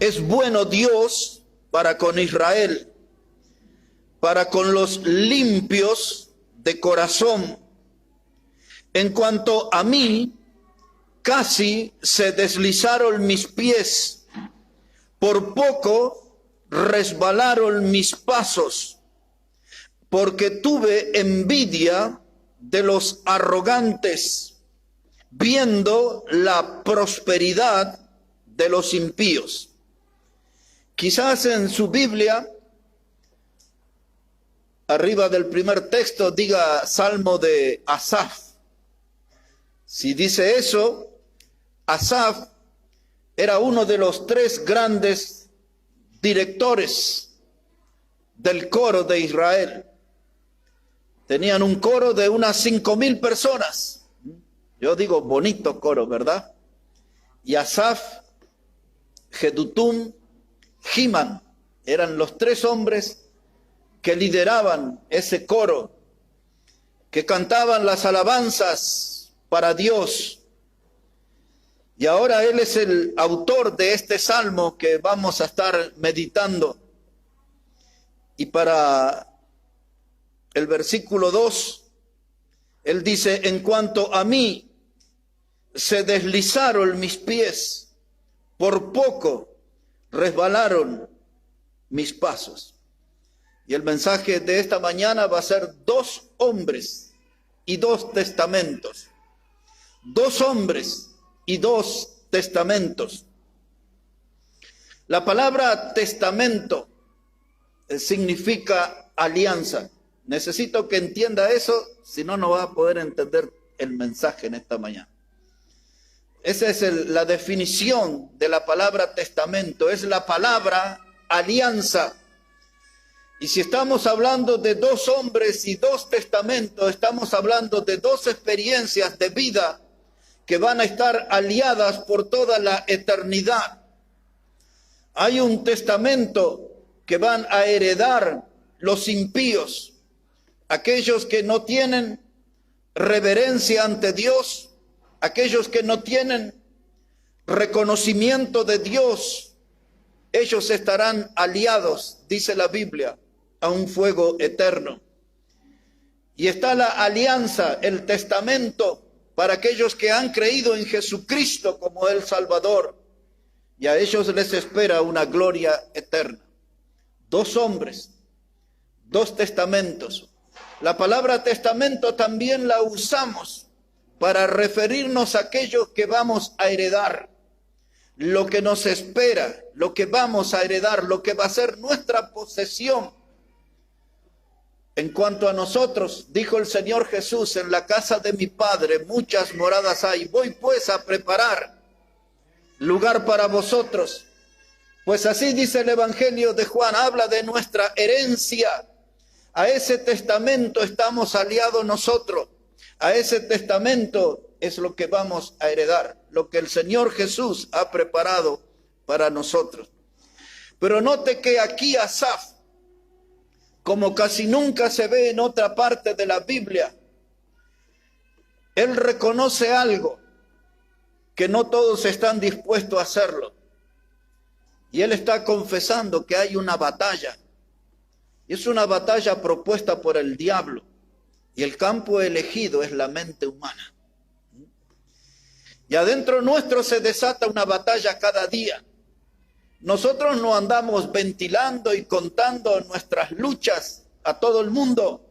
es bueno Dios para con Israel, para con los limpios de corazón. En cuanto a mí, casi se deslizaron mis pies, por poco resbalaron mis pasos, porque tuve envidia de los arrogantes, viendo la prosperidad de los impíos. Quizás en su Biblia, arriba del primer texto, diga Salmo de Asaf. Si dice eso, Asaf era uno de los 3 grandes directores del coro de Israel. Tenían un coro de unas 5,000 personas. Yo digo bonito coro, ¿verdad? Y Asaf, Jedutum, Heman eran los 3 hombres que lideraban ese coro, que cantaban las alabanzas para Dios. Y ahora él es el autor de este salmo que vamos a estar meditando. Y para el versículo 2, él dice: en cuanto a mí, se deslizaron mis pies, por poco resbalaron mis pasos. Y el mensaje de esta mañana va a ser 2 hombres y 2 testamentos. 2 hombres y 2 testamentos. La palabra testamento significa alianza. Necesito que entienda eso, si no, no va a poder entender el mensaje en esta mañana. Esa es la definición de la palabra testamento, es la palabra alianza. Y si estamos hablando de 2 hombres y 2 testamentos, estamos hablando de 2 experiencias de vida que van a estar aliadas por toda la eternidad. Hay un testamento que van a heredar los impíos, aquellos que no tienen reverencia ante Dios, aquellos que no tienen reconocimiento de Dios. Ellos estarán aliados, dice la Biblia, a un fuego eterno. Y está la alianza, el testamento, para aquellos que han creído en Jesucristo como el Salvador, y a ellos les espera una gloria eterna. 2 hombres, 2 testamentos. La palabra testamento también la usamos para referirnos a aquellos que vamos a heredar, lo que nos espera, lo que vamos a heredar, lo que va a ser nuestra posesión. En cuanto a nosotros, dijo el Señor Jesús: en la casa de mi Padre muchas moradas hay. Voy pues a preparar lugar para vosotros. Pues así dice el Evangelio de Juan, habla de nuestra herencia. A ese testamento estamos aliados nosotros. A ese testamento es lo que vamos a heredar, lo que el Señor Jesús ha preparado para nosotros. Pero note que aquí Asaf, como casi nunca se ve en otra parte de la Biblia, él reconoce algo que no todos están dispuestos a hacerlo. Y él está confesando que hay una batalla. Y es una batalla propuesta por el diablo. Y el campo elegido es la mente humana. Y adentro nuestro se desata una batalla cada día. Nosotros no andamos ventilando y contando nuestras luchas a todo el mundo,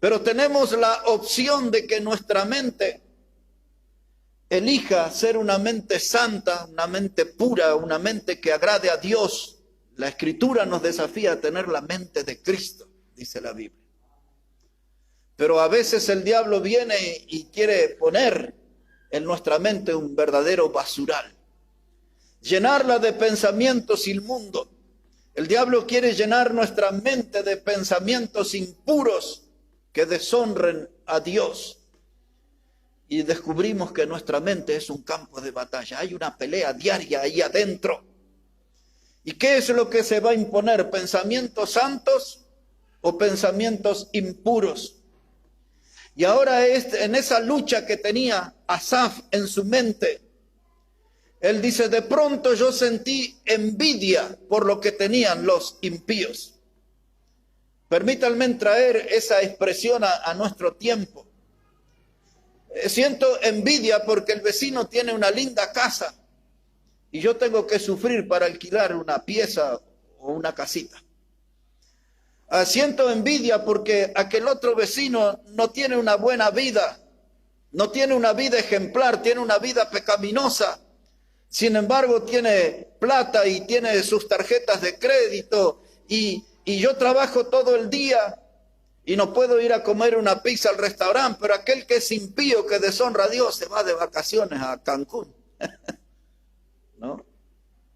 pero tenemos la opción de que nuestra mente elija ser una mente santa, una mente pura, una mente que agrade a Dios. La Escritura nos desafía a tener la mente de Cristo, dice la Biblia. Pero a veces el diablo viene y quiere poner en nuestra mente un verdadero basural, llenarla de pensamientos inmundos. El diablo quiere llenar nuestra mente de pensamientos impuros que deshonren a Dios. Y descubrimos que nuestra mente es un campo de batalla. Hay una pelea diaria ahí adentro. ¿Y qué es lo que se va a imponer? ¿Pensamientos santos o pensamientos impuros? Y ahora en esa lucha que tenía Asaf en su mente, Él dice, de pronto yo sentí envidia por lo que tenían los impíos. Permítanme traer esa expresión a nuestro tiempo. Siento envidia porque el vecino tiene una linda casa y yo tengo que sufrir para alquilar una pieza o una casita. Siento envidia porque aquel otro vecino no tiene una buena vida, no tiene una vida ejemplar, tiene una vida pecaminosa. Sin embargo, tiene plata y tiene sus tarjetas de crédito y yo trabajo todo el día y no puedo ir a comer una pizza al restaurante, pero aquel que es impío, que deshonra a Dios, se va de vacaciones a Cancún. ¿No?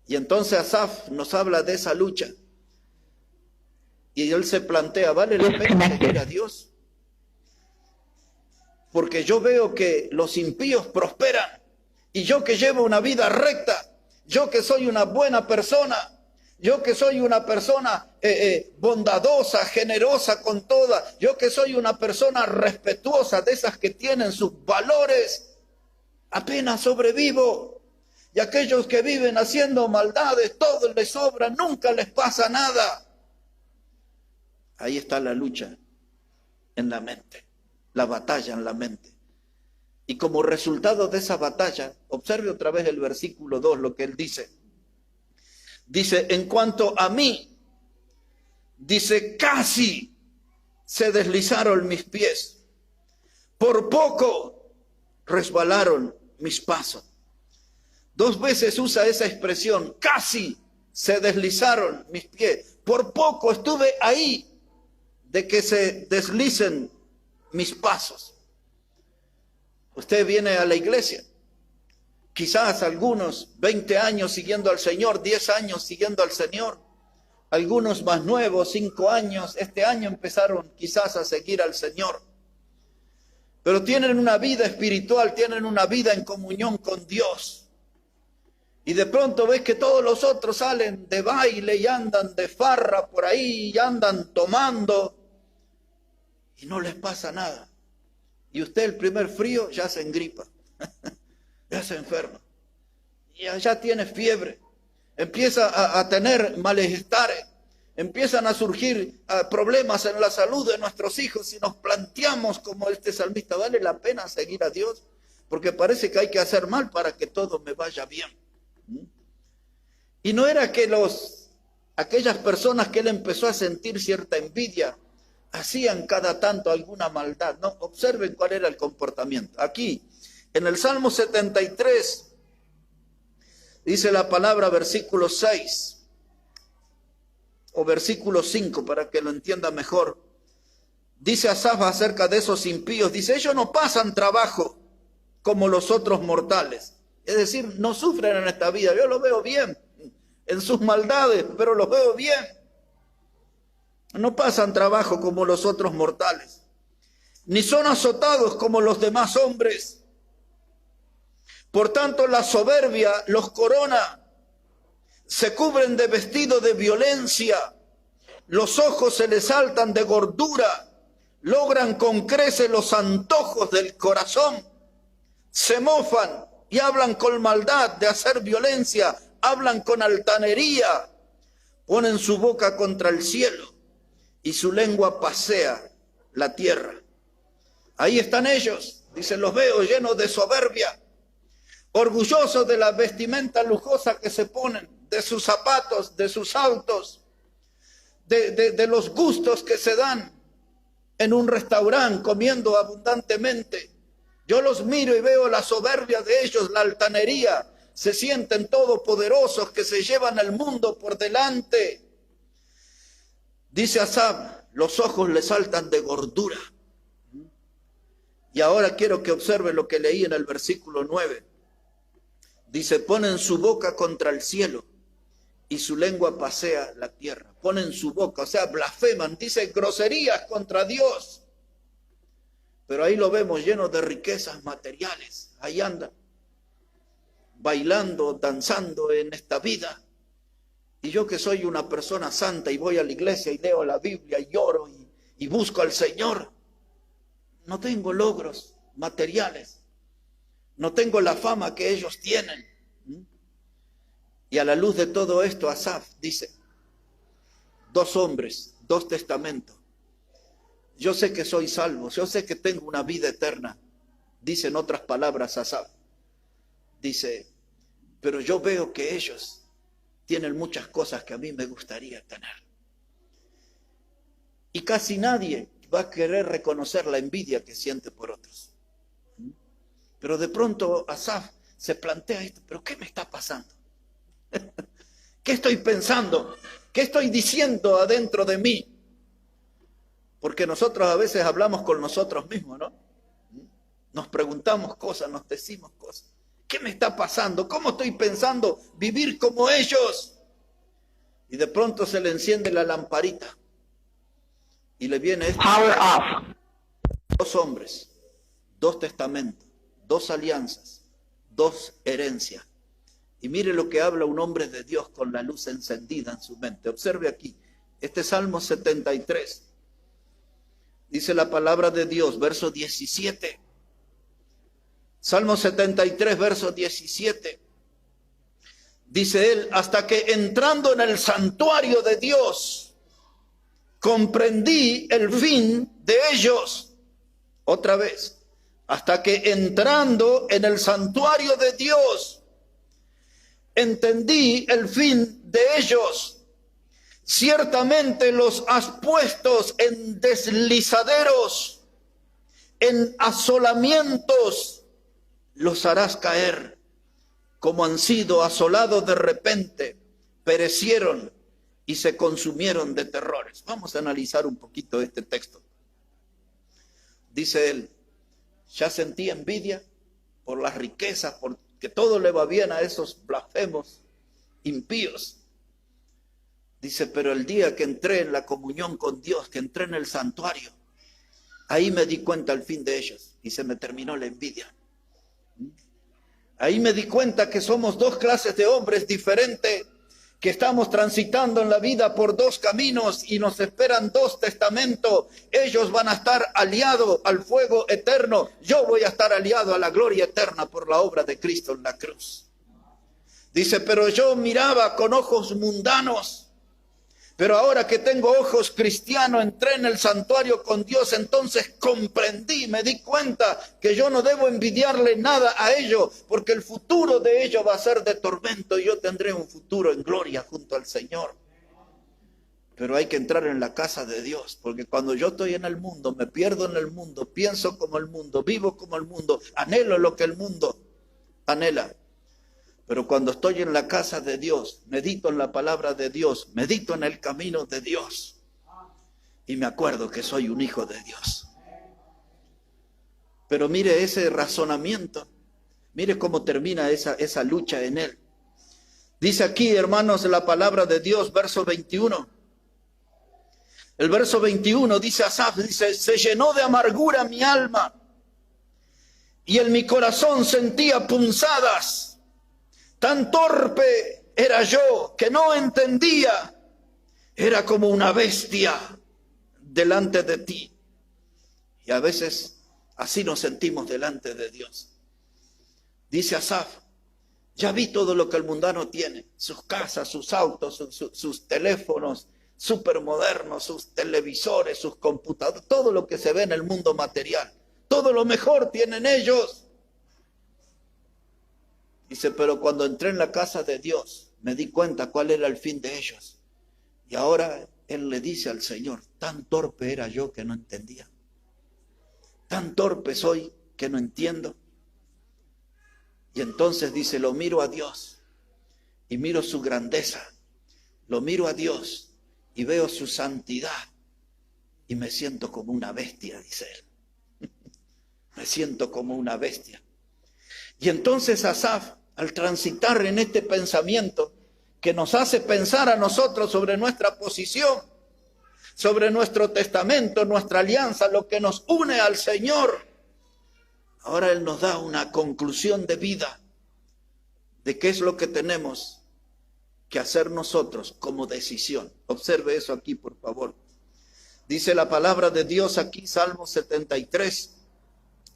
Y entonces Asaf nos habla de esa lucha. Y él se plantea, ¿vale la pena seguir a Dios? Porque yo veo que los impíos prosperan. Y yo que llevo una vida recta, yo que soy una buena persona, yo que soy una persona bondadosa, generosa con toda, yo que soy una persona respetuosa, de esas que tienen sus valores, apenas sobrevivo. Y aquellos que viven haciendo maldades, todo les sobra, nunca les pasa nada. Ahí está la lucha en la mente, la batalla en la mente. Y como resultado de esa batalla, observe otra vez el versículo 2, lo que él dice. Dice, en cuanto a mí, dice, casi se deslizaron mis pies. Por poco resbalaron mis pasos. 2 veces usa esa expresión, casi se deslizaron mis pies. Por poco estuve ahí de que se deslicen mis pasos. Usted viene a la iglesia, quizás algunos 20 años siguiendo al Señor, 10 años siguiendo al Señor, algunos más nuevos, 5 años, este año empezaron quizás a seguir al Señor, pero tienen una vida espiritual, tienen una vida en comunión con Dios, y de pronto ves que todos los otros salen de baile y andan de farra por ahí, y andan tomando, y no les pasa nada. Y usted el primer frío ya se engripa, ya se enferma, ya tiene fiebre, empieza a tener malestares, empiezan a surgir problemas en la salud de nuestros hijos y nos planteamos como este salmista, ¿vale la pena seguir a Dios? Porque parece que hay que hacer mal para que todo me vaya bien. Y no era que aquellas personas que él empezó a sentir cierta envidia, hacían cada tanto alguna maldad, ¿no? Observen cuál era el comportamiento. Aquí, en el Salmo 73, dice la palabra versículo 6, o versículo 5, para que lo entienda mejor. Dice Asaf acerca de esos impíos, dice, ellos no pasan trabajo como los otros mortales. Es decir, no sufren en esta vida, yo los veo bien, en sus maldades, pero los veo bien. No pasan trabajo como los otros mortales, ni son azotados como los demás hombres. Por tanto, la soberbia los corona, se cubren de vestido de violencia, los ojos se les saltan de gordura, logran con creces los antojos del corazón, se mofan y hablan con maldad de hacer violencia, hablan con altanería, ponen su boca contra el cielo y su lengua pasea la tierra. Ahí están ellos, dicen, los veo llenos de soberbia, orgullosos de la vestimenta lujosa que se ponen, de sus zapatos, de sus autos, de los gustos que se dan en un restaurante comiendo abundantemente. Yo los miro y veo la soberbia de ellos, la altanería, se sienten todopoderosos que se llevan el mundo por delante. Dice Asaf, los ojos le saltan de gordura. Y ahora quiero que observen lo que leí en el versículo 9. Dice, ponen su boca contra el cielo y su lengua pasea la tierra. Ponen su boca, o sea, blasfeman, dice groserías contra Dios. Pero ahí lo vemos lleno de riquezas materiales. Ahí andan, bailando, danzando en esta vida. Y yo que soy una persona santa y voy a la iglesia y leo la Biblia y oro y busco al Señor, no tengo logros materiales, no tengo la fama que ellos tienen. Y a la luz de todo esto, Asaf dice, 2 hombres, 2 testamentos. Yo sé que soy salvo, yo sé que tengo una vida eterna. Dice en otras palabras Asaf, dice, pero yo veo que ellos tienen muchas cosas que a mí me gustaría tener. Y casi nadie va a querer reconocer la envidia que siente por otros. Pero de pronto Asaf se plantea esto, ¿pero qué me está pasando? ¿Qué estoy pensando? ¿Qué estoy diciendo adentro de mí? Porque nosotros a veces hablamos con nosotros mismos, ¿no? Nos preguntamos cosas, nos decimos cosas. ¿Qué me está pasando? ¿Cómo estoy pensando vivir como ellos? Y de pronto se le enciende la lamparita. Y le viene esto. Power off. 2 hombres, 2 testamentos, 2 alianzas, 2 herencias. Y mire lo que habla un hombre de Dios con la luz encendida en su mente. Observe aquí, este Salmo 73. Dice la palabra de Dios, verso 17. Salmo 73, verso 17. Dice él, hasta que entrando en el santuario de Dios, comprendí el fin de ellos. Otra vez, hasta que entrando en el santuario de Dios, entendí el fin de ellos. Ciertamente los has puesto en deslizaderos, en asolamientos, los harás caer, como han sido asolados de repente, perecieron y se consumieron de terrores. Vamos a analizar un poquito este texto. Dice él, ya sentí envidia por las riquezas, porque todo le va bien a esos blasfemos, impíos. Dice, pero el día que entré en la comunión con Dios, que entré en el santuario, ahí me di cuenta al fin de ellos y se me terminó la envidia. Ahí me di cuenta que somos 2 clases de hombres diferentes, que estamos transitando en la vida por 2 caminos y nos esperan 2 testamentos. Ellos van a estar aliados al fuego eterno. Yo voy a estar aliado a la gloria eterna por la obra de Cristo en la cruz. Dice, pero yo miraba con ojos mundanos. Pero ahora que tengo ojos cristianos, entré en el santuario con Dios, entonces comprendí, me di cuenta que yo no debo envidiarle nada a ellos, porque el futuro de ellos va a ser de tormento y yo tendré un futuro en gloria junto al Señor. Pero hay que entrar en la casa de Dios, porque cuando yo estoy en el mundo, me pierdo en el mundo, pienso como el mundo, vivo como el mundo, anhelo lo que el mundo anhela. Pero cuando estoy en la casa de Dios, medito en la palabra de Dios, medito en el camino de Dios y me acuerdo que soy un hijo de Dios. Pero mire ese razonamiento, mire cómo termina esa lucha en él. Dice aquí, hermanos, la palabra de Dios, verso 21. El verso 21 dice Asaf, dice, se llenó de amargura mi alma y en mi corazón sentía punzadas. Tan torpe era yo que no entendía. Era como una bestia delante de ti. Y a veces así nos sentimos delante de Dios. Dice Asaf, ya vi todo lo que el mundano tiene. Sus casas, sus autos, sus teléfonos supermodernos, sus televisores, sus computadores, todo lo que se ve en el mundo material. Todo lo mejor tienen ellos. Dice, pero cuando entré en la casa de Dios, me di cuenta cuál era el fin de ellos. Y ahora él le dice al Señor, tan torpe era yo que no entendía. Tan torpe soy que no entiendo. Y entonces dice, lo miro a Dios y miro su grandeza. Lo miro a Dios y veo su santidad. Y me siento como una bestia, dice él. Me siento como una bestia. Y entonces Asaf, al transitar en este pensamiento que nos hace pensar a nosotros sobre nuestra posición, sobre nuestro testamento, nuestra alianza, lo que nos une al Señor, ahora Él nos da una conclusión de vida de qué es lo que tenemos que hacer nosotros como decisión. Observe eso aquí, por favor. Dice la palabra de Dios aquí, Salmo 73,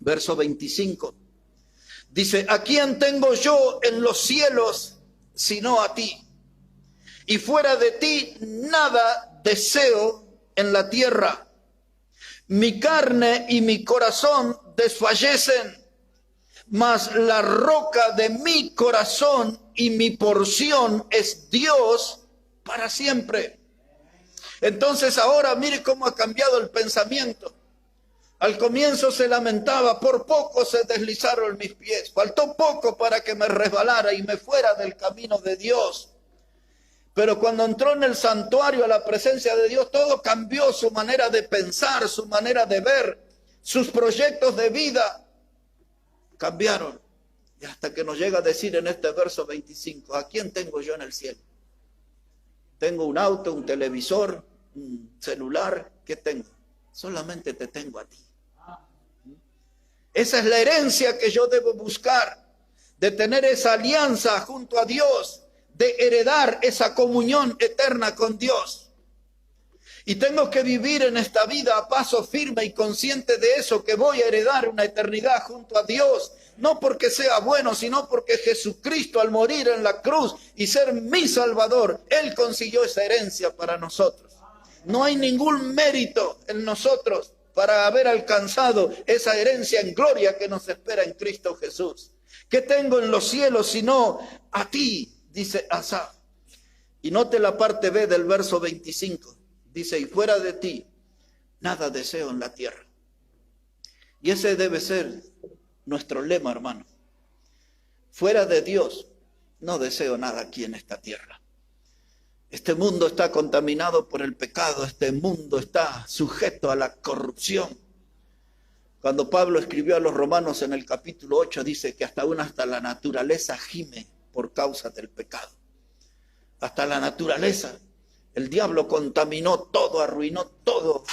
verso 25. Dice, ¿a quién tengo yo en los cielos sino a ti. Y fuera de ti nada deseo en la tierra. Mi carne y mi corazón desfallecen, mas la roca de mi corazón y mi porción es Dios para siempre. Entonces ahora mire cómo ha cambiado el pensamiento. Al comienzo se lamentaba, por poco se deslizaron mis pies, faltó poco para que me resbalara y me fuera del camino de Dios. Pero cuando entró en el santuario a la presencia de Dios, todo cambió, su manera de pensar, su manera de ver, sus proyectos de vida cambiaron. Y hasta que nos llega a decir en este verso 25, ¿a quién tengo yo en el cielo? Tengo un auto, un televisor, un celular, ¿qué tengo? Solamente te tengo a ti. Esa es la herencia que yo debo buscar, de tener esa alianza junto a Dios, de heredar esa comunión eterna con Dios. Y tengo que vivir en esta vida a paso firme y consciente de eso, que voy a heredar una eternidad junto a Dios, no porque sea bueno, sino porque Jesucristo, al morir en la cruz y ser mi Salvador, Él consiguió esa herencia para nosotros. No hay ningún mérito en nosotros para haber alcanzado esa herencia en gloria que nos espera en Cristo Jesús. ¿Qué tengo en los cielos sino a ti? Dice Asaf. Y note la parte B del verso 25. Dice, y fuera de ti, nada deseo en la tierra. Y ese debe ser nuestro lema, hermano. Fuera de Dios, no deseo nada aquí en esta tierra. Este mundo está contaminado por el pecado. Este mundo está sujeto a la corrupción. Cuando Pablo escribió a los romanos en el capítulo 8, dice que hasta la naturaleza gime por causa del pecado. Hasta la naturaleza. El diablo contaminó todo, arruinó todo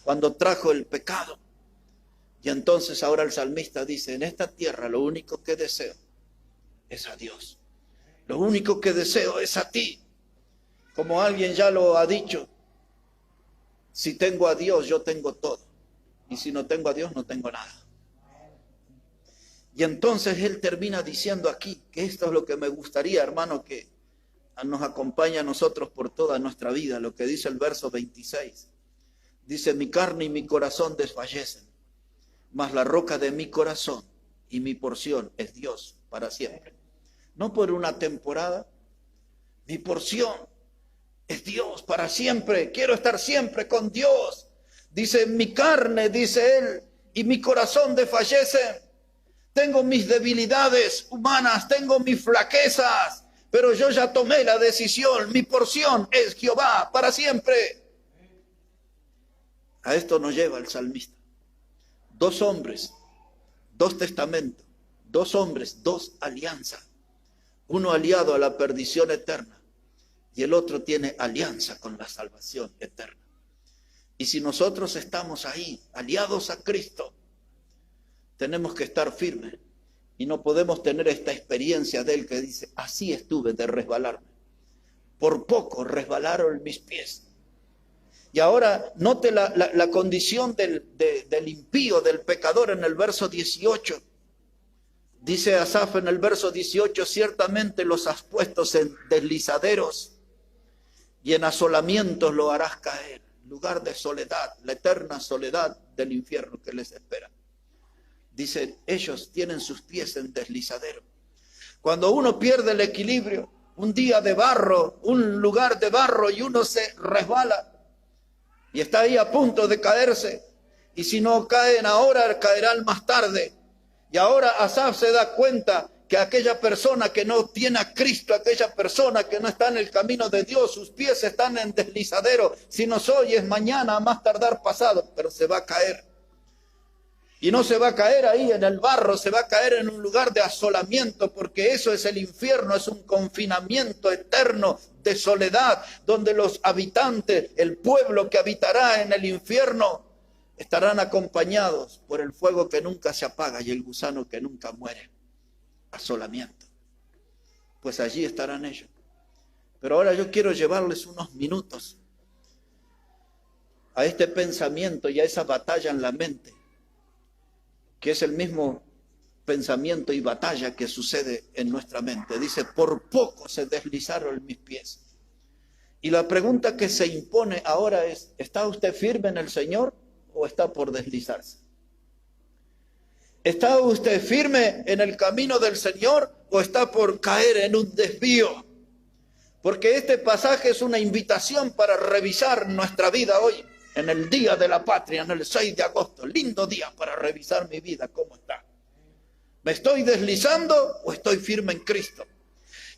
cuando trajo el pecado. Y entonces ahora el salmista dice, en esta tierra lo único que deseo es a Dios. Lo único que deseo es a ti. Como alguien ya lo ha dicho, si tengo a Dios, yo tengo todo. Y si no tengo a Dios, no tengo nada. Y entonces él termina diciendo aquí, que esto es lo que me gustaría, hermano, que nos acompaña a nosotros por toda nuestra vida, lo que dice el verso 26. Dice, mi carne y mi corazón desfallecen, mas la roca de mi corazón y mi porción es Dios para siempre. No por una temporada, mi porción es Dios para siempre. Quiero estar siempre con Dios. Dice, mi carne, dice él, y mi corazón desfallecen. Tengo mis debilidades humanas, tengo mis flaquezas, pero yo ya tomé la decisión. Mi porción es Jehová para siempre. A esto nos lleva el salmista. Dos hombres, dos testamentos, dos hombres, dos alianzas. Uno aliado a la perdición eterna y el otro tiene alianza con la salvación eterna. Y si nosotros estamos ahí, aliados a Cristo, tenemos que estar firmes y no podemos tener esta experiencia de él que dice, así estuve de resbalarme. Por poco resbalaron mis pies. Y ahora note la condición del impío, del pecador en el verso 18. Dice Asaf en el verso 18, ciertamente los has puesto en deslizaderos y en asolamientos lo harás caer. Lugar de soledad, la eterna soledad del infierno que les espera. Dice, ellos tienen sus pies en deslizadero. Cuando uno pierde el equilibrio, un día de barro, un lugar de barro y uno se resbala y está ahí a punto de caerse. Y si no caen ahora, caerán más tarde. Y ahora Asaf se da cuenta que aquella persona que no tiene a Cristo, aquella persona que no está en el camino de Dios, sus pies están en deslizadero. Si no hoy es mañana, a más tardar pasado, pero se va a caer. Y no se va a caer ahí en el barro, se va a caer en un lugar de asolamiento, porque eso es el infierno, es un confinamiento eterno de soledad, donde los habitantes, el pueblo que habitará en el infierno, estarán acompañados por el fuego que nunca se apaga y el gusano que nunca muere. Asolamiento. Pues allí estarán ellos. Pero ahora yo quiero llevarles unos minutos a este pensamiento y a esa batalla en la mente, que es el mismo pensamiento y batalla que sucede en nuestra mente. Dice, por poco se deslizaron mis pies. Y la pregunta que se impone ahora es, ¿está usted firme en el Señor o está por deslizarse? ¿Está usted firme en el camino del Señor o está por caer en un desvío? Porque este pasaje es una invitación para revisar nuestra vida hoy, en el Día de la Patria, en el 6 de agosto. Lindo día para revisar mi vida, ¿cómo está? ¿Me estoy deslizando o estoy firme en Cristo?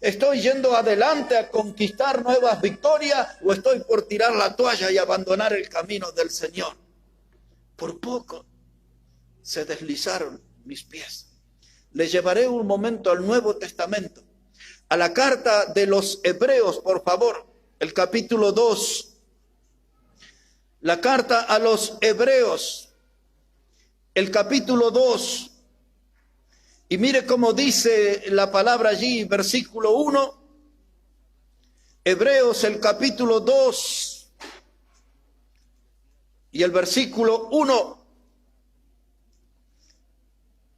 ¿Estoy yendo adelante a conquistar nuevas victorias o estoy por tirar la toalla y abandonar el camino del Señor? Por poco se deslizaron mis pies. Les llevaré un momento al Nuevo Testamento, a la carta de los Hebreos, por favor, el capítulo 2. La carta a los Hebreos, el capítulo 2. Y mire cómo dice la palabra allí, versículo 1. Hebreos, el capítulo 2 y el versículo 1.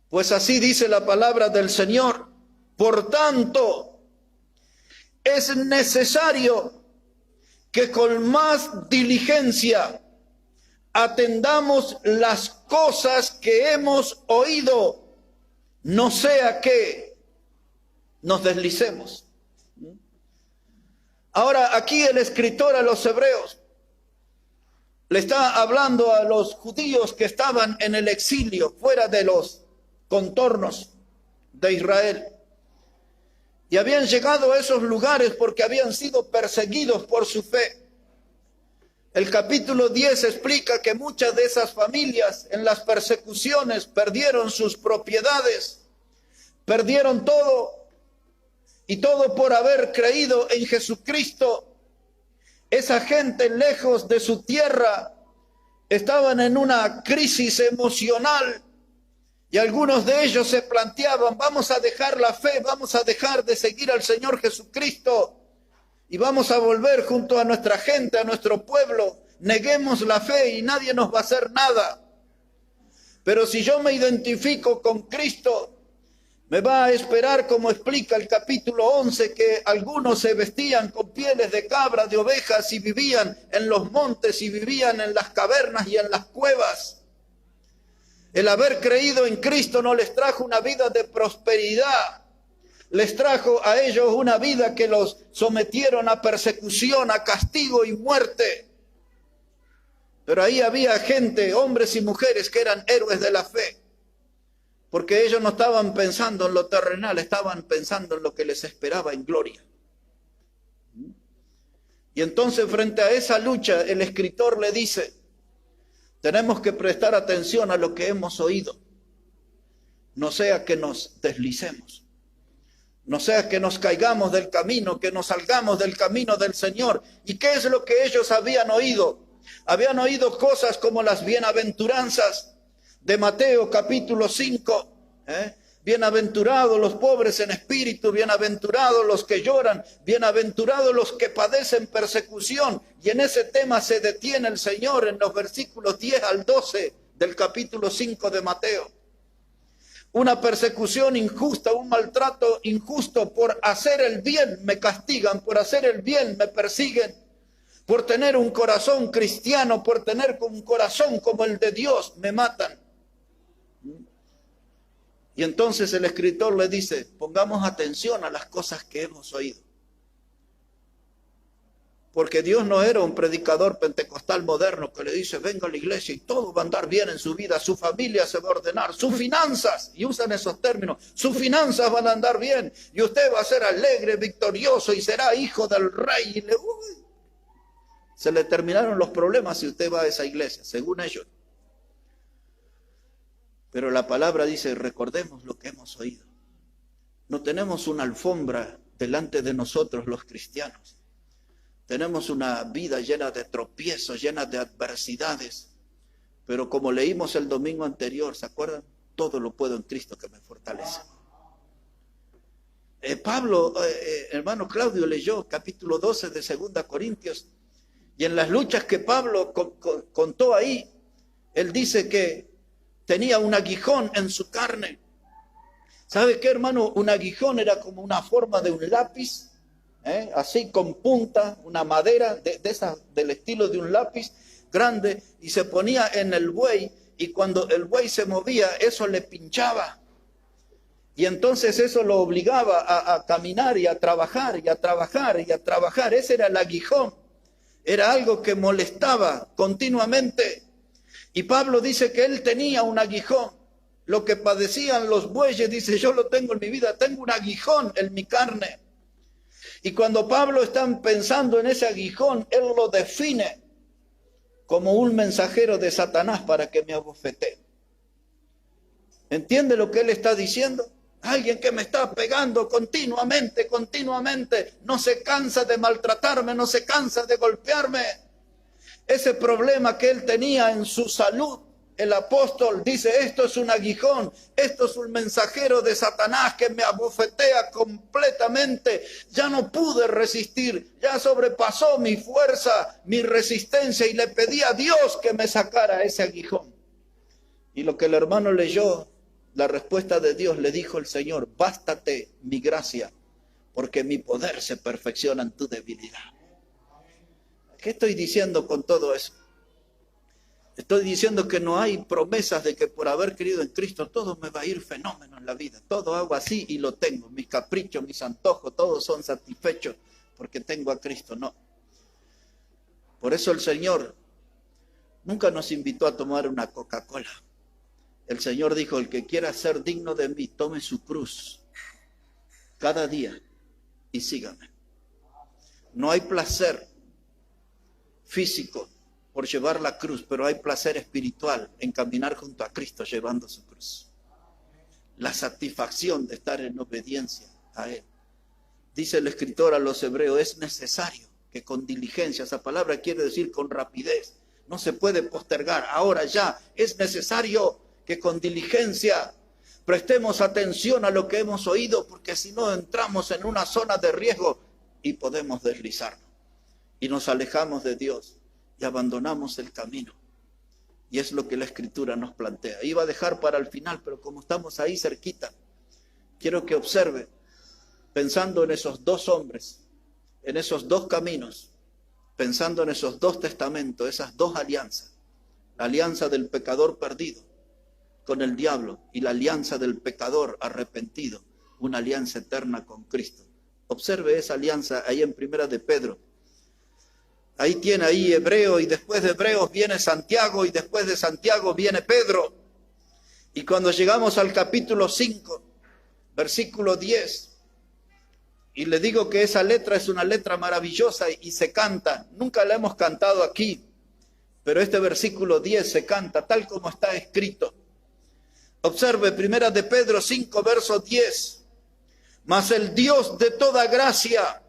Pues así dice la palabra del Señor. Por tanto, es necesario que con más diligencia atendamos las cosas que hemos oído, no sea que nos deslicemos. Ahora, aquí el escritor a los Hebreos le está hablando a los judíos que estaban en el exilio, fuera de los contornos de Israel. Y habían llegado a esos lugares porque habían sido perseguidos por su fe. El capítulo 10 explica que muchas de esas familias en las persecuciones perdieron sus propiedades, perdieron todo, y todo por haber creído en Jesucristo. Esa gente, lejos de su tierra, estaban en una crisis emocional, y algunos de ellos se planteaban, vamos a dejar la fe, vamos a dejar de seguir al Señor Jesucristo, y vamos a volver junto a nuestra gente, a nuestro pueblo. Neguemos la fe y nadie nos va a hacer nada. Pero si yo me identifico con Cristo, me va a esperar, como explica el capítulo 11, que algunos se vestían con pieles de cabra, de ovejas, y vivían en los montes, y vivían en las cavernas y en las cuevas. El haber creído en Cristo no les trajo una vida de prosperidad. Les trajo a ellos una vida que los sometieron a persecución, a castigo y muerte. Pero ahí había gente, hombres y mujeres, que eran héroes de la fe. Porque ellos no estaban pensando en lo terrenal, estaban pensando en lo que les esperaba en gloria. Y entonces, frente a esa lucha, el escritor le dice, tenemos que prestar atención a lo que hemos oído. No sea que nos deslicemos. No sea que nos caigamos del camino, que nos salgamos del camino del Señor. ¿Y qué es lo que ellos habían oído? Habían oído cosas como las bienaventuranzas de Mateo capítulo 5. Bienaventurados los pobres en espíritu, bienaventurados los que lloran, bienaventurados los que padecen persecución. Y en ese tema se detiene el Señor en los versículos 10 al 12 del capítulo 5 de Mateo. Una persecución injusta, un maltrato injusto. Por hacer el bien me castigan, por hacer el bien me persiguen, por tener un corazón cristiano, por tener un corazón como el de Dios, me matan. Y entonces el escritor le dice, pongamos atención a las cosas que hemos oído. Porque Dios no era un predicador pentecostal moderno que le dice, venga a la iglesia y todo va a andar bien en su vida, su familia se va a ordenar, sus finanzas, y usan esos términos, sus finanzas van a andar bien, y usted va a ser alegre, victorioso, y será hijo del rey. Y se le terminaron los problemas si usted va a esa iglesia, según ellos. Pero la palabra dice, recordemos lo que hemos oído. No tenemos una alfombra delante de nosotros los cristianos. Tenemos una vida llena de tropiezos, llena de adversidades. Pero como leímos el domingo anterior, ¿se acuerdan? Todo lo puedo en Cristo que me fortalece. Pablo, hermano Claudio, leyó capítulo 12 de 2 Corintios. Y en las luchas que Pablo contó ahí, él dice que tenía un aguijón en su carne. ¿Sabe qué, hermano? Un aguijón era como una forma de un lápiz, así con punta, una madera del estilo de un lápiz grande, y se ponía en el buey, y cuando el buey se movía, eso le pinchaba. Y entonces eso lo obligaba a caminar y a trabajar, y a trabajar, y a trabajar. Ese era el aguijón. Era algo que molestaba continuamente. Y Pablo dice que él tenía un aguijón. Lo que padecían los bueyes, dice, yo lo tengo en mi vida, tengo un aguijón en mi carne. Y cuando Pablo está pensando en ese aguijón, él lo define como un mensajero de Satanás para que me abofetee. ¿Entiende lo que él está diciendo? Alguien que me está pegando continuamente, no se cansa de maltratarme, no se cansa de golpearme. Ese problema que él tenía en su salud, el apóstol dice, esto es un aguijón, esto es un mensajero de Satanás que me abofetea completamente. Ya no pude resistir, ya sobrepasó mi fuerza, mi resistencia, y le pedí a Dios que me sacara ese aguijón. Y lo que el hermano leyó, la respuesta de Dios, le dijo el Señor, bástate mi gracia, porque mi poder se perfecciona en tu debilidad. ¿Qué estoy diciendo con todo eso? Estoy diciendo que no hay promesas de que por haber creído en Cristo todo me va a ir fenómeno en la vida. Todo hago así y lo tengo. Mis caprichos, mis antojos, todos son satisfechos porque tengo a Cristo. No. Por eso el Señor nunca nos invitó a tomar una Coca-Cola. El Señor dijo, el que quiera ser digno de mí, tome su cruz cada día y sígame. No hay placer físico por llevar la cruz, pero hay placer espiritual en caminar junto a Cristo llevando su cruz. La satisfacción de estar en obediencia a Él. Dice el escritor a los hebreos, es necesario que con diligencia, esa palabra quiere decir con rapidez, no se puede postergar, ahora ya, es necesario que con diligencia prestemos atención a lo que hemos oído, porque si no entramos en una zona de riesgo y podemos deslizarnos. Y nos alejamos de Dios y abandonamos el camino. Y es lo que la Escritura nos plantea. Iba a dejar para el final, pero como estamos ahí cerquita, quiero que observe, pensando en esos dos hombres, en esos dos caminos, pensando en esos dos testamentos, esas dos alianzas, la alianza del pecador perdido con el diablo y la alianza del pecador arrepentido, una alianza eterna con Cristo. Observe esa alianza ahí en Primera de Pedro. Ahí tiene ahí Hebreo, y después de Hebreos viene Santiago, y después de Santiago viene Pedro. Y cuando llegamos al capítulo 5, versículo 10, y le digo que esa letra es una letra maravillosa y se canta. Nunca la hemos cantado aquí, pero este versículo 10 se canta tal como está escrito. Observe, Primera de Pedro 5, verso 10. Mas el Dios de toda gracia,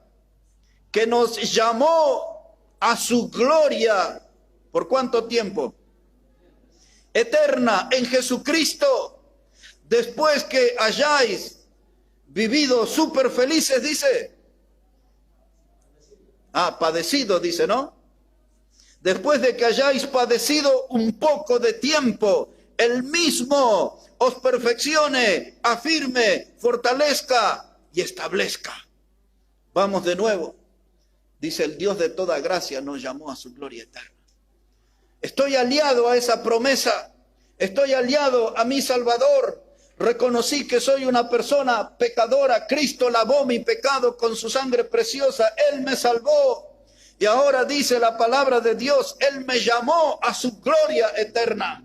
que nos llamó a su gloria, ¿por cuánto tiempo? Eterna en Jesucristo, después que hayáis vivido súper felices, dice. Padecido, dice, ¿no? Después de que hayáis padecido un poco de tiempo, el mismo os perfeccione, afirme, fortalezca y establezca. Vamos de nuevo. Dice, el Dios de toda gracia nos llamó a su gloria eterna. Estoy aliado a esa promesa. Estoy aliado a mi Salvador. Reconocí que soy una persona pecadora. Cristo lavó mi pecado con su sangre preciosa. Él me salvó. Y ahora dice la palabra de Dios, Él me llamó a su gloria eterna.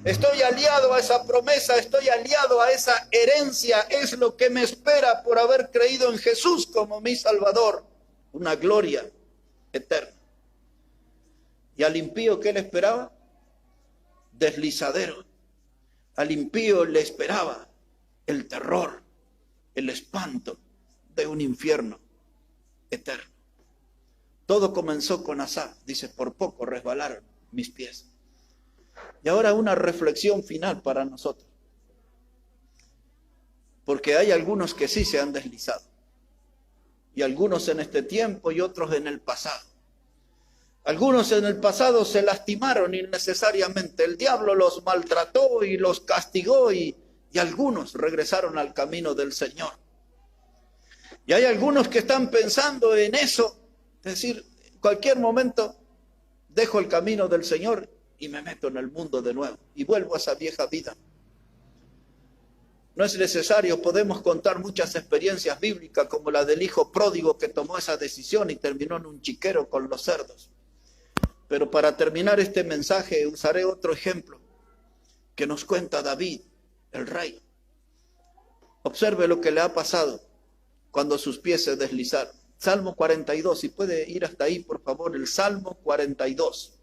Estoy aliado a esa promesa, estoy aliado a esa herencia. Es lo que me espera por haber creído en Jesús como mi Salvador. Una gloria eterna. ¿Y al impío qué le esperaba? Deslizadero. Al impío le esperaba el terror, el espanto de un infierno eterno. Todo comenzó con Asaf. Dice, por poco resbalaron mis pies. Y ahora una reflexión final para nosotros. Porque hay algunos que sí se han deslizado. Y algunos en este tiempo y otros en el pasado. Algunos en el pasado se lastimaron innecesariamente. El diablo los maltrató y los castigó y Y algunos regresaron al camino del Señor. Y hay algunos que están pensando en eso, es decir, en cualquier momento dejo el camino del Señor y me meto en el mundo de nuevo y vuelvo a esa vieja vida. No es necesario, podemos contar muchas experiencias bíblicas como la del hijo pródigo que tomó esa decisión y terminó en un chiquero con los cerdos. Pero para terminar este mensaje usaré otro ejemplo que nos cuenta David, el rey. Observe lo que le ha pasado cuando sus pies se deslizaron. Salmo 42, si puede ir hasta ahí, por favor, el Salmo 42.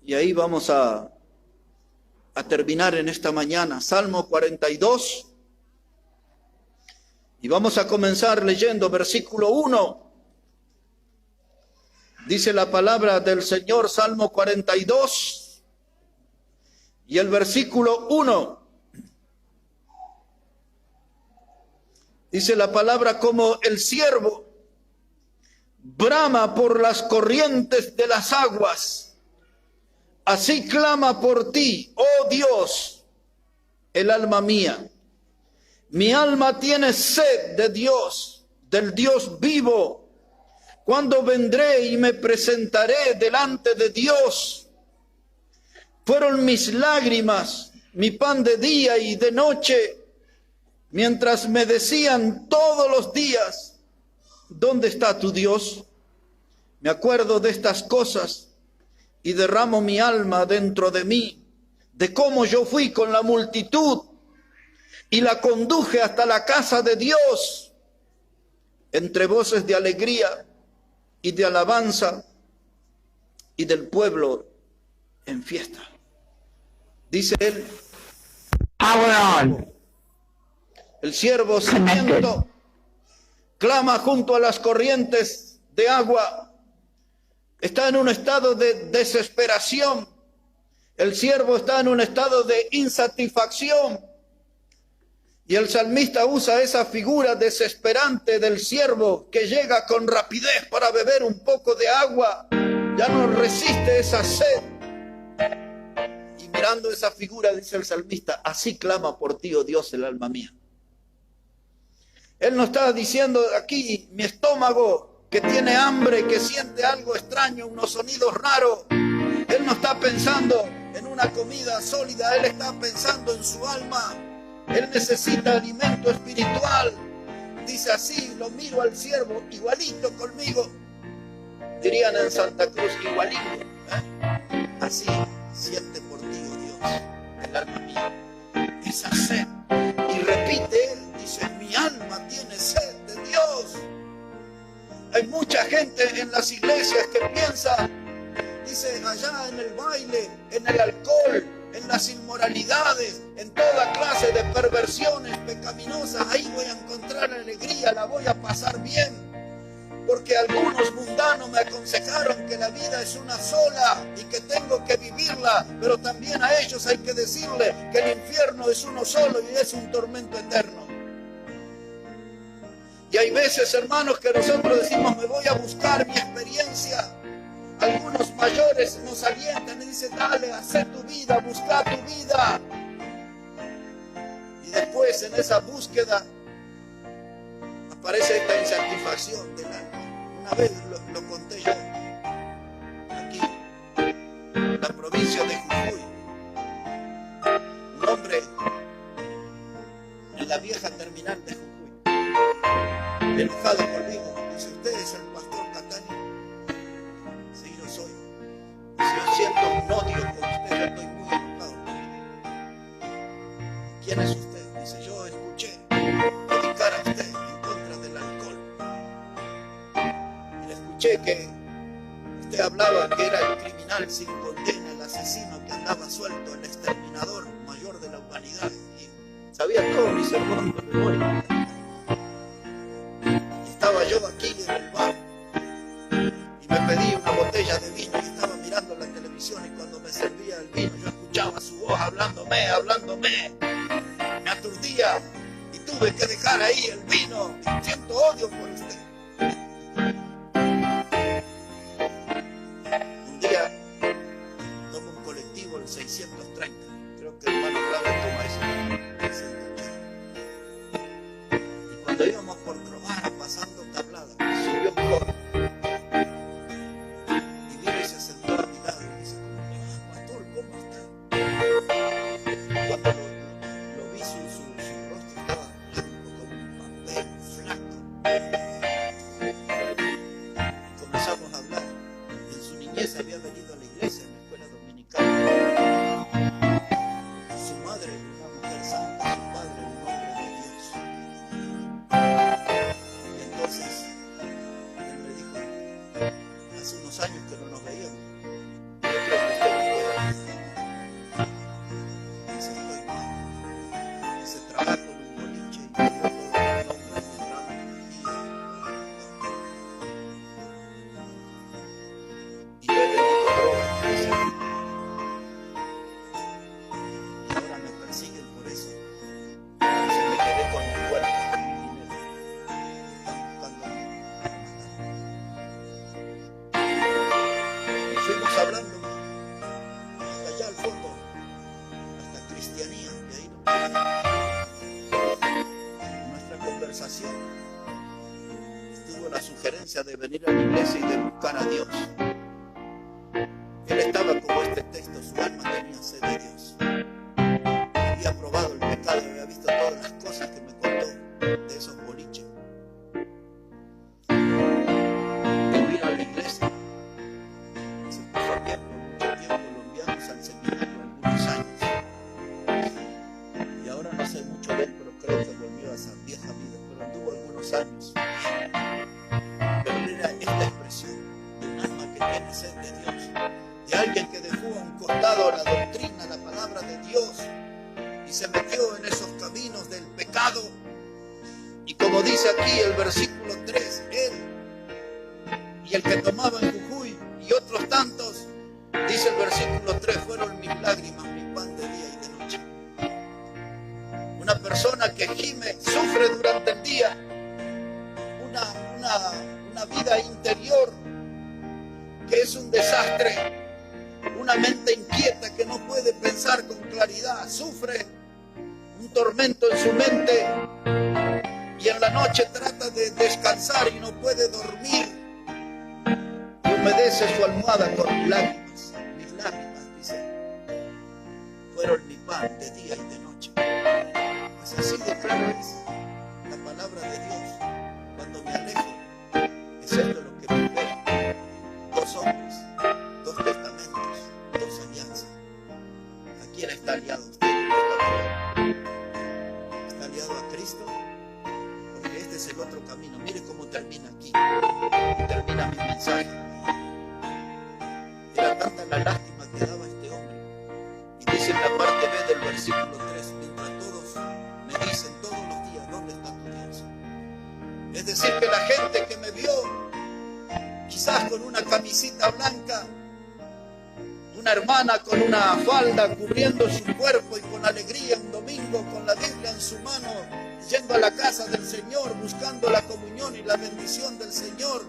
Y ahí vamos a terminar en esta mañana. Salmo 42. Y vamos a comenzar leyendo versículo 1. Dice la palabra del Señor, Salmo 42. Y el versículo 1. Dice la palabra: como el ciervo brama por las corrientes de las aguas, así clama por ti, oh Dios, el alma mía. Mi alma tiene sed de Dios, del Dios vivo. ¿Cuándo vendré y me presentaré delante de Dios? Fueron mis lágrimas, mi pan de día y de noche, mientras me decían todos los días: ¿dónde está tu Dios? Me acuerdo de estas cosas y derramo mi alma dentro de mí, de cómo yo fui con la multitud y la conduje hasta la casa de Dios, entre voces de alegría y de alabanza y del pueblo en fiesta. Dice él, el siervo sediento clama junto a las corrientes de agua. Está en un estado de desesperación. El siervo está en un estado de insatisfacción. Y el salmista usa esa figura desesperante del siervo que llega con rapidez para beber un poco de agua. Ya no resiste esa sed. Y mirando esa figura dice el salmista: así clama por ti, oh Dios, el alma mía. Él no está diciendo aquí mi estómago que tiene hambre, que siente algo extraño, unos sonidos raros. Él no está pensando en una comida sólida, él está pensando en su alma. Él necesita alimento espiritual. Dice así, lo miro al siervo, igualito conmigo. Dirían en Santa Cruz, igualito. Así siente por ti, oh Dios, el alma mía. Esa sed. Y repite él, dice, mi alma tiene sed de Dios. Hay mucha gente en las iglesias que piensa, dice, allá en el baile, en el alcohol, en las inmoralidades, en toda clase de perversiones pecaminosas, ahí voy a encontrar alegría, la voy a pasar bien. Porque algunos mundanos me aconsejaron que la vida es una sola y que tengo que vivirla, pero también a ellos hay que decirle que el infierno es uno solo y es un tormento eterno. Y hay veces, hermanos, que nosotros decimos, me voy a buscar mi experiencia. Algunos mayores nos alientan y dicen, dale, haz tu vida, busca tu vida. Y después en esa búsqueda aparece esta insatisfacción del alma. Una vez lo conté yo, aquí, en la provincia de Jujuy. Un hombre en la vieja terminal de Jujuy, enojado conmigo, dice, ¿usted es el pastor Catania? Sí, yo soy. Si yo siento un odio por usted, yo estoy muy enojado. ¿Quién es usted? Dice, yo escuché predicar a usted en contra del alcohol. Y le escuché que usted hablaba que era el criminal sin condena, el asesino que andaba suelto, el exterminador mayor de la humanidad. Y sabía todo mi sermón de memoria. Y estaba yo aquí en el bar y me pedí una botella de vino y estaba mirando la televisión, y cuando me servía el vino yo escuchaba su voz hablándome. Me aturdía y tuve que dejar ahí el vino. Y siento odio por usted. Un día tomo un colectivo, el 630, creo que el hermano Comenzamos a hablar. En su niñez había venido a la iglesia, en la escuela dominical. Su madre, una mujer santa, su padre, un hombre de Dios. Y entonces, él me dijo, hace unos años que no nos veíamos. Yo creo que usted no puede. Dice, estoy mal. Dice, trabajo en un boliche y yo todo el nombre de drama y magia. Y yo he vendido drogas, dice, y ahora me persiguen por eso. Dice, me quedé con el cuerpo, con el dinero. Están buscando para matarme. Y fuimos hablando hasta allá al fondo, hasta cristianía, y ahí nos quedamos. Nuestra conversación tuvo la sugerencia de venir a la iglesia y de buscar a Dios. Él estaba como este texto, su alma tenía sed de Dios. Había probado el pecado, había visto todas las cosas que me contó de esos boliches. Él vino a la iglesia, se puso a pie por mucho tiempo, lo enviamos al seminario algunos años. Y ahora no sé mucho de él, pero creo que volvió a esa vieja vida, pero anduvo algunos años. Pero era esta expresión de un alma que tiene sed de Dios, de alguien que dejó a un costado la doctrina, la palabra de Dios, y se metió en esos caminos del pecado. Y como dice aquí el versículo 3, él y el que tomaba en Jujuy y otros tantos, dice el versículo 3, fueron mis lágrimas, mi pan de día y de noche. Una persona que gime, sufre durante el día, una vida interior que es un desastre, una mente inquieta que no puede pensar con claridad, sufre un tormento en su mente y en la noche trata de descansar y no puede dormir y humedece su almohada con lágrimas. Mis lágrimas, dice, fueron mi pan de día y de noche. Pues así de claro es la palabra de Dios. Cuando me alejo, es esto lo que me espera. Dos hombres, dos testamentos, dos alianzas. ¿A quién está aliado usted en esta mañana? ¿Está aliado a Cristo? Porque este es el otro camino. Mire cómo termina aquí. Y termina mi mensaje. Era tanta la lástima que daba este hombre. Y dice en la parte B del versículo 3, mientras todos me dicen todos los días, ¿dónde está tu Dios? Es decir, que la gente que me vio, quizás con una camisita blanca, una hermana con una falda cubriendo su cuerpo y con alegría un domingo con la Biblia en su mano, yendo a la casa del Señor, buscando la comunión y la bendición del Señor,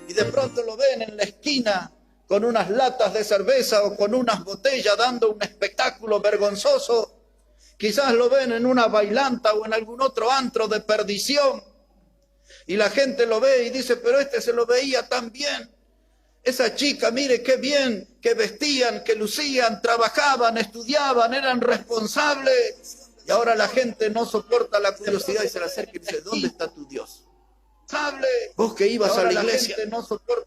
y de pronto lo ven en la esquina con unas latas de cerveza o con unas botellas dando un espectáculo vergonzoso. Quizás lo ven en una bailanta o en algún otro antro de perdición. Y la gente lo ve y dice, pero este se lo veía tan bien. Esa chica, mire qué bien que vestían, que lucían, trabajaban, estudiaban, eran responsables. Y ahora la gente no soporta la curiosidad y se le acerca y dice, ¿dónde está tu Dios? Vos que ibas a la iglesia,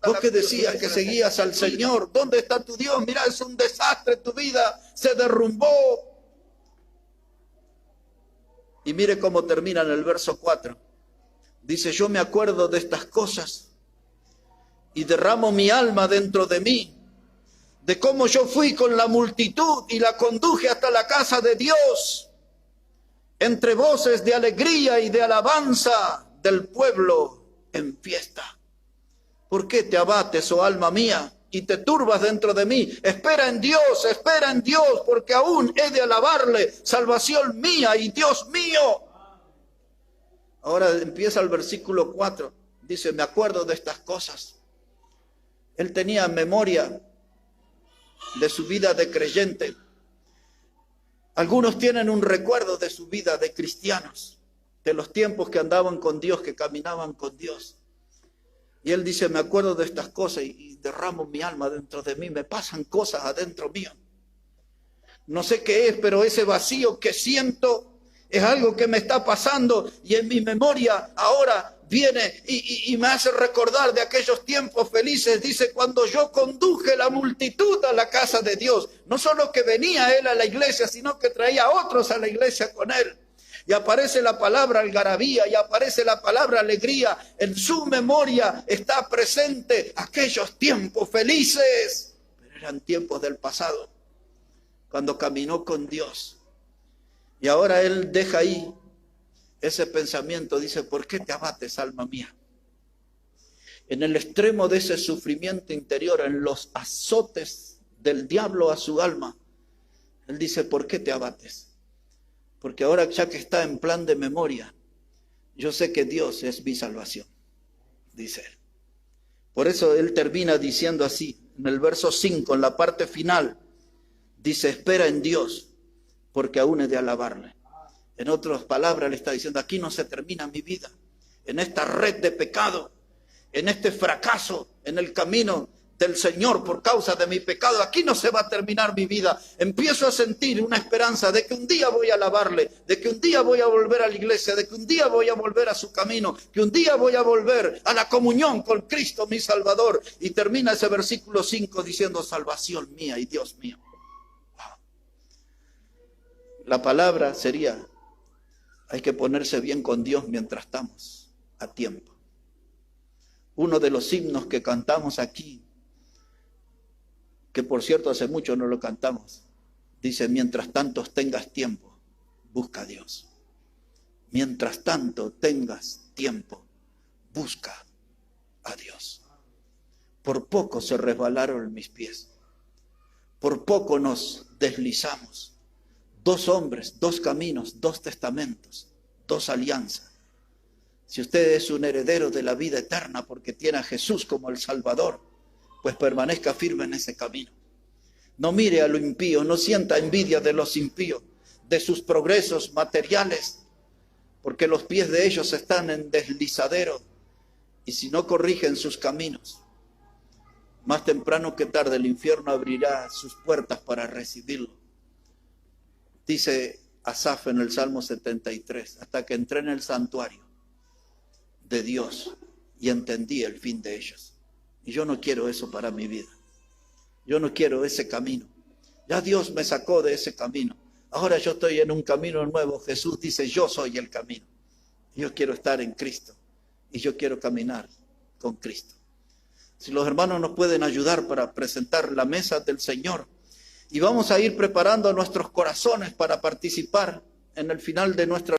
vos que decías que seguías al Señor, ¿dónde está tu Dios? Mira, es un desastre tu vida, se derrumbó. Y mire cómo termina en el verso 4. Dice, yo me acuerdo de estas cosas y derramo mi alma dentro de mí, de cómo yo fui con la multitud y la conduje hasta la casa de Dios, entre voces de alegría y de alabanza del pueblo en fiesta. ¿Por qué te abates, oh alma mía, y te turbas dentro de mí? Espera en Dios, porque aún he de alabarle, salvación mía y Dios mío. Ahora empieza el versículo 4, dice, me acuerdo de estas cosas. Él tenía memoria de su vida de creyente. Algunos tienen un recuerdo de su vida de cristianos, de los tiempos que andaban con Dios, que caminaban con Dios. Y él dice, me acuerdo de estas cosas y derramo mi alma dentro de mí, me pasan cosas adentro mío. No sé qué es, pero ese vacío que siento es algo que me está pasando y en mi memoria ahora viene y me hace recordar de aquellos tiempos felices. Dice, cuando yo conduje la multitud a la casa de Dios, no solo que venía él a la iglesia, sino que traía a otros a la iglesia con él. Y aparece la palabra algarabía, y aparece la palabra alegría. En su memoria está presente aquellos tiempos felices. Pero eran tiempos del pasado, cuando caminó con Dios. Y ahora él deja ahí ese pensamiento. Dice, ¿por qué te abates, alma mía? En el extremo de ese sufrimiento interior, en los azotes del diablo a su alma, él dice, ¿por qué te abates? Porque ahora, ya que está en plan de memoria, yo sé que Dios es mi salvación, dice él. Por eso él termina diciendo así, en el verso 5, en la parte final, dice, espera en Dios, porque aún he de alabarle. En otras palabras, le está diciendo, aquí no se termina mi vida, en esta red de pecado, en este fracaso, en el camino del Señor por causa de mi pecado, aquí no se va a terminar mi vida. Empiezo a sentir una esperanza de que un día voy a alabarle, de que un día voy a volver a la iglesia, de que un día voy a volver a su camino, que un día voy a volver a la comunión con Cristo mi Salvador. Y termina ese versículo 5 diciendo, salvación mía y Dios mío. La palabra sería, hay que ponerse bien con Dios mientras estamos a tiempo. Uno de los himnos que cantamos aquí, que por cierto hace mucho no lo cantamos, dice, mientras tanto tengas tiempo, busca a Dios. Mientras tanto tengas tiempo, busca a Dios. Por poco se resbalaron mis pies, por poco nos deslizamos. 2 hombres, 2 caminos, 2 testamentos, 2 alianzas. Si usted es un heredero de la vida eterna porque tiene a Jesús como el Salvador, pues permanezca firme en ese camino. No mire a lo impío, no sienta envidia de los impíos, de sus progresos materiales, porque los pies de ellos están en deslizadero, y si no corrigen sus caminos, más temprano que tarde el infierno abrirá sus puertas para recibirlo. Dice Asaf en el Salmo 73, hasta que entré en el santuario de Dios y entendí el fin de ellos. Y yo no quiero eso para mi vida. Yo no quiero ese camino. Ya Dios me sacó de ese camino. Ahora yo estoy en un camino nuevo. Jesús dice, yo soy el camino. Yo quiero estar en Cristo y yo quiero caminar con Cristo. Si los hermanos nos pueden ayudar para presentar la mesa del Señor, y vamos a ir preparando nuestros corazones para participar en el final de nuestra